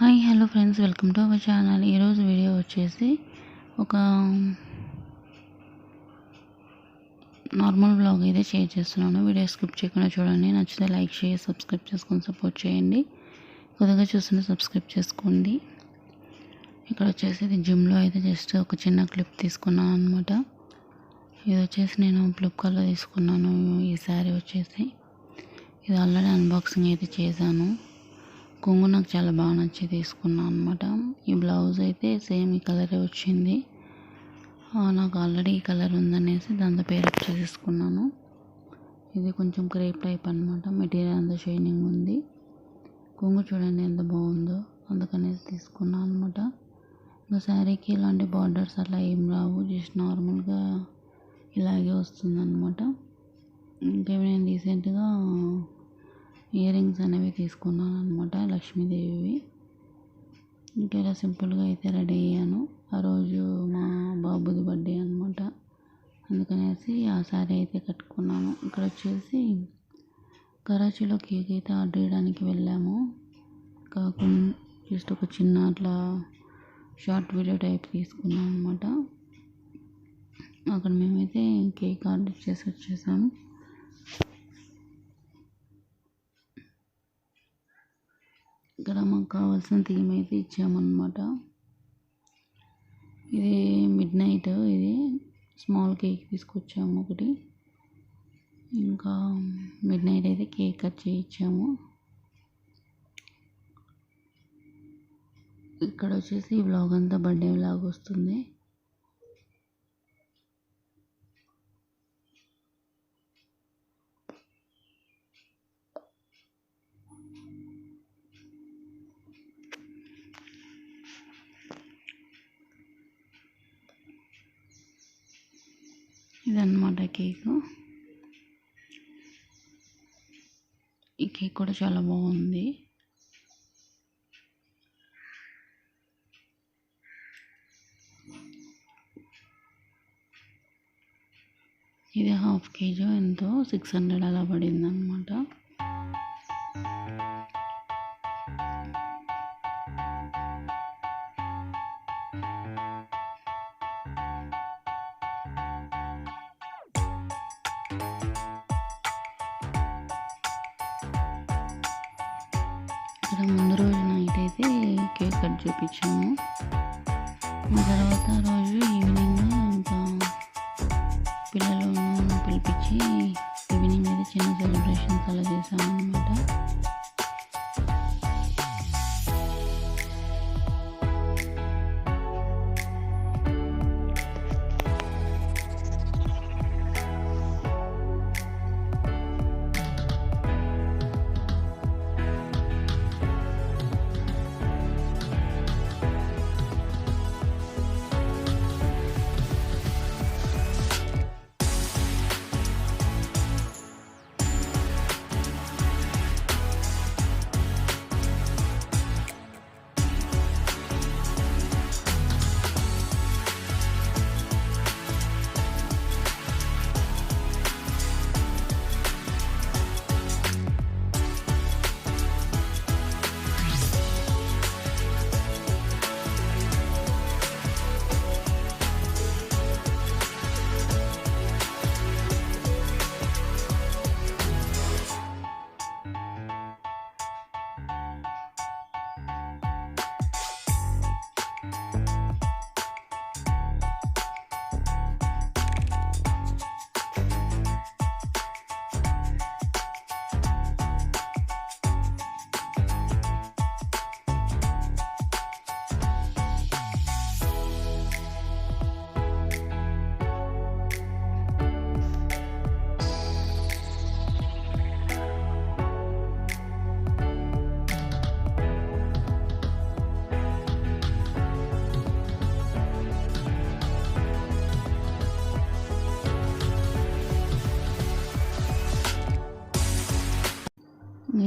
Hi hello friends, welcome to our channel. ఈరోజు video వచ్చేసి ఒక నార్మల్ బ్లాగ్ అయితే షేర్ చేస్తున్నాను. వీడియో స్కిప్ చేయకుండా చూడండి. నచ్చితే లైక్ షేర్ సబ్స్క్రైబ్ చేసుకొని సపోర్ట్ చేయండి. కొత్తగా చూస్తుంటే సబ్స్క్రైబ్ చేసుకోండి. ఇక్కడ వచ్చేసి ఇది జిమ్లో అయితే జస్ట్ ఒక చిన్న క్లిప్ తీసుకున్నాను అనమాట. ఇది వచ్చేసి నేను ఫ్లిప్కార్ట్లో తీసుకున్నాను. ఈ శారీ వచ్చేసి ఇది ఆల్రెడీ అన్బాక్సింగ్ అయితే చేశాను. కొంగు నాకు చాలా బాగా నచ్చి తీసుకున్నాను అనమాట. ఈ బ్లౌజ్ అయితే సేమ్ ఈ కలరే వచ్చింది. నాకు ఆల్రెడీ ఈ కలర్ ఉందనేసి దాంతో పేరప్ చేసుకున్నాను. ఇది కొంచెం క్రేప్ టైప్ అనమాట. మెటీరియల్ అంతా షైనింగ్ ఉంది. కొంగు చూడండి ఎంత బాగుందో, అందుకనేసి తీసుకున్నాను అనమాట. ఇంకా శారీకి ఇలాంటి బార్డర్స్ అలా ఏం రావు, జస్ట్ నార్మల్గా ఇలాగే వస్తుంది అనమాట. ఇంకా నేను రీసెంట్గా ఇయర్ రింగ్స్ అనేవి తీసుకున్నాను అనమాట, లక్ష్మీదేవివి. ఇంకా ఇలా సింపుల్గా అయితే రెడీ అయ్యాను. ఆ రోజు మా బాబుది బర్త్డే అనమాట, అందుకనేసి ఆ శారీ అయితే కట్టుకున్నాను. ఇక్కడ వచ్చేసి కరాచీలో కేక్ అయితే ఆర్డర్ చేయడానికి వెళ్ళాము. జస్ట్ ఒక చిన్న అట్లా షార్ట్ వీడియో టైప్ తీసుకున్నాం అనమాట. అక్కడ మేమైతే కేక్ ఆర్డర్ చేసి వచ్చేసాము. ఇక్కడ మాకు కావాల్సిన థీమ్ అయితే ఇచ్చామన్నమాట. ఇది మిడ్ నైట్, ఇది స్మాల్ కేక్ తీసుకొచ్చాము ఒకటి. ఇంకా మిడ్ నైట్ అయితే కేక్ కట్ చేయించాము. ఇక్కడ వచ్చేసి ఈ వ్లాగ్ అంతా బర్త్డే వ్లాగ్ వస్తుంది. ఇదన్నమాట కేక్. ఈ కేక్ కూడా చాలా బాగుంది. ఇది ½ kg ఎంతో 600 అలా పడింది అనమాట. ఇక్కడ ముందు రోజు నైట్ అయితే కేక్ కట్ చేయించాము. ఆ తర్వాత రోజు ఈవినింగ్ ఇంకా పిల్లలను పిలిపించి ఈవినింగ్ అయితే చిన్న సెలబ్రేషన్స్ అలా చేసాము అనమాట.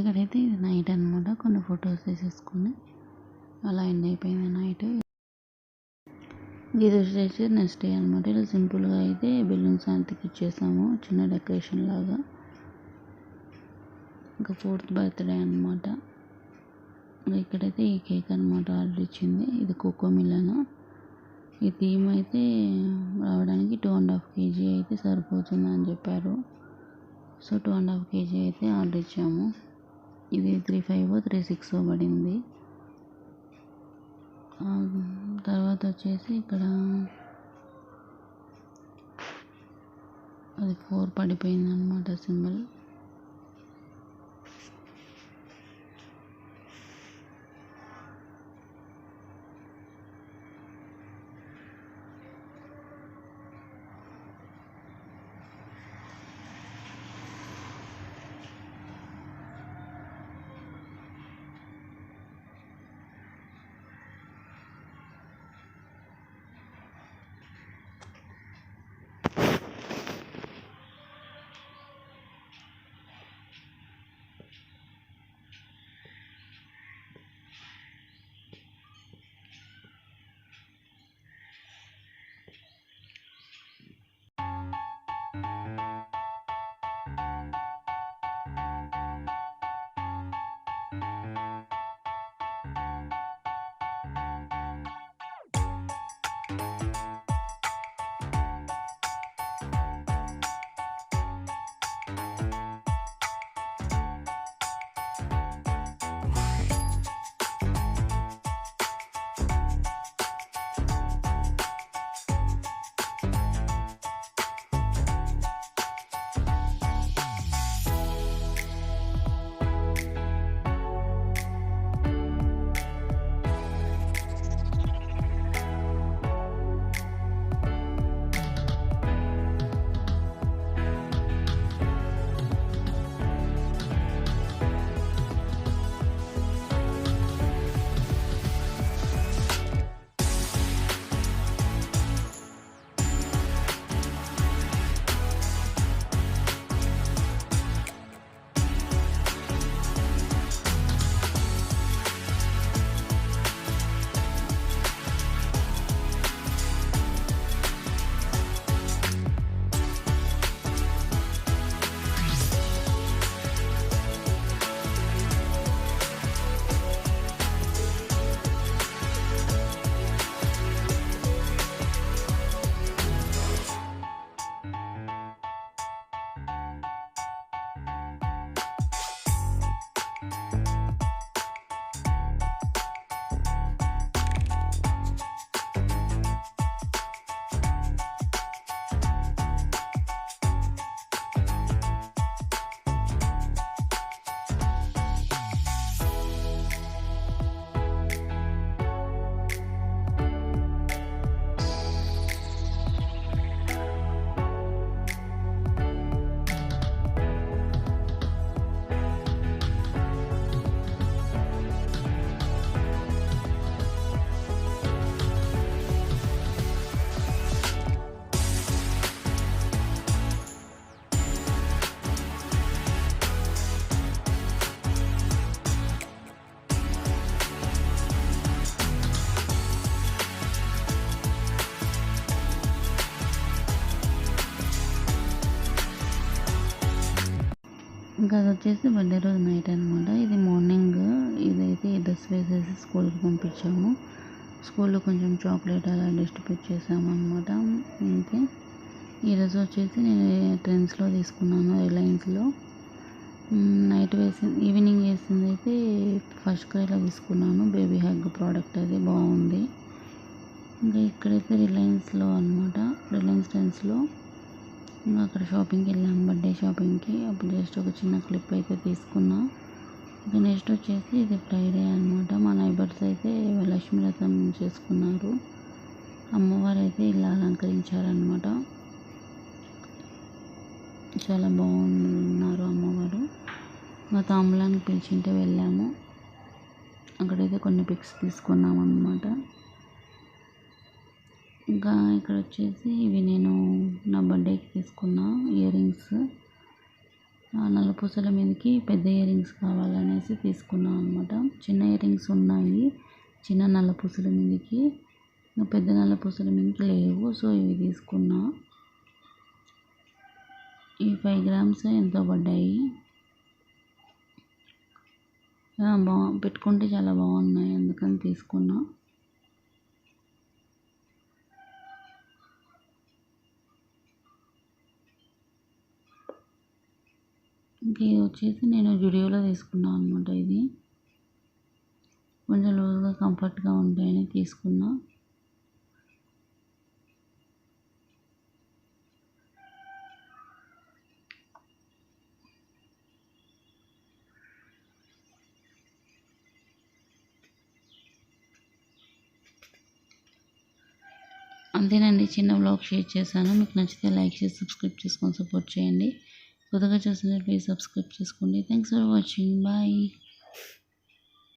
ఇక్కడైతే ఇది నైట్ అనమాట. కొన్ని ఫొటోస్ తీసేసుకుని అలా ఎండ్ అయిపోయింది నైట్. ఇది వచ్చేసి నెక్స్ట్ డే అనమాట. ఇలా సింపుల్గా అయితే బెలూన్స్ అంటికి ఇచ్చేసాము, చిన్న డెకరేషన్ లాగా. ఇంకా 4th బర్త్డే అనమాట. ఇక్కడైతే ఈ కేక్ అనమాట ఆర్డర్ ఇచ్చింది. ఇది కోకో మిలన్. ఈ థీమ్ అయితే రావడానికి 2.5 kg అయితే సరిపోతుందని చెప్పారు. సో 2.5 kg అయితే ఆర్డర్ ఇచ్చాము. ఇది 3.5 3.6 పడింది. తర్వాత వచ్చేసి ఇక్కడ అది 4 పడిపోయింది అనమాట సింబల్. ఇంకా అది వచ్చేసి బర్త్డే రోజు నైట్ అనమాట. ఇది మార్నింగ్ ఇదైతే డ్రెస్ వేసేసి స్కూల్కి పంపించాము. స్కూల్లో కొంచెం చాక్లెట్ అలా డిస్ట్రిబ్యూట్ చేసాము అనమాట. ఇంకే ఈరోజు వచ్చేసి నేను ట్రెండ్స్లో తీసుకున్నాను, రిలయన్స్లో. నైట్ ఈవినింగ్ వేసింది అయితే ఫస్ట్ క్రైలో తీసుకున్నాను. బేబీ హగ్ ప్రోడక్ట్ అది బాగుంది. ఇంకా ఇక్కడైతే రిలయన్స్లో అనమాట, రిలయన్స్ ట్రెండ్స్లో. ఇంకా అక్కడ షాపింగ్కి వెళ్ళాము, బర్త్డే షాపింగ్కి. అప్పుడు జస్ట్ ఒక చిన్న క్లిప్ అయితే తీసుకున్నా. ఇంకా నెక్స్ట్ వచ్చేసి ఇది ఫ్రైడే అనమాట. మా నైబర్స్ అయితే లక్ష్మీ రథం చేసుకున్నారు. అమ్మవారు అయితే ఇలా అలంకరించారనమాట. చాలా బాగున్నారు అమ్మవారు. మా తాంబూలానికి పిలిచింటే వెళ్ళాము. అక్కడైతే కొన్ని పిక్స్ తీసుకున్నాం అన్నమాట. ఇంకా ఇక్కడ వచ్చేసి ఇవి నేను నా బర్త్డేకి తీసుకున్న ఇయర్ రింగ్స్. నల్లపూసల మీదకి పెద్ద ఇయర్ రింగ్స్ కావాలనేసి తీసుకున్నాను అనమాట. చిన్న ఇయర్ రింగ్స్ ఉన్నాయి చిన్న నల్లపూసల మీదకి, పెద్ద నల్లపూసల మీదకి లేవు. సో ఇవి తీసుకున్నా. ఈ 5 grams ఎంతో పడ్డాయి. పెట్టుకుంటే చాలా బాగున్నాయి, అందుకని తీసుకున్నా. ఇంక ఇది వచ్చేసి నేను జుడియోలో తీసుకున్నాను అనమాట. ఇది కొంచెం లూజ్గా కంఫర్ట్గా ఉంటాయని తీసుకున్నా. అంతేనండి, చిన్న వ్లాగ్ షేర్ చేశాను. మీకు నచ్చితే లైక్ చేసి సబ్స్క్రైబ్ చేసుకొని సపోర్ట్ చేయండి. కొత్తగా చూసిన ప్లీజ్ సబ్స్క్రైబ్ చేసుకోండి. Thanks for watching. బాయ్.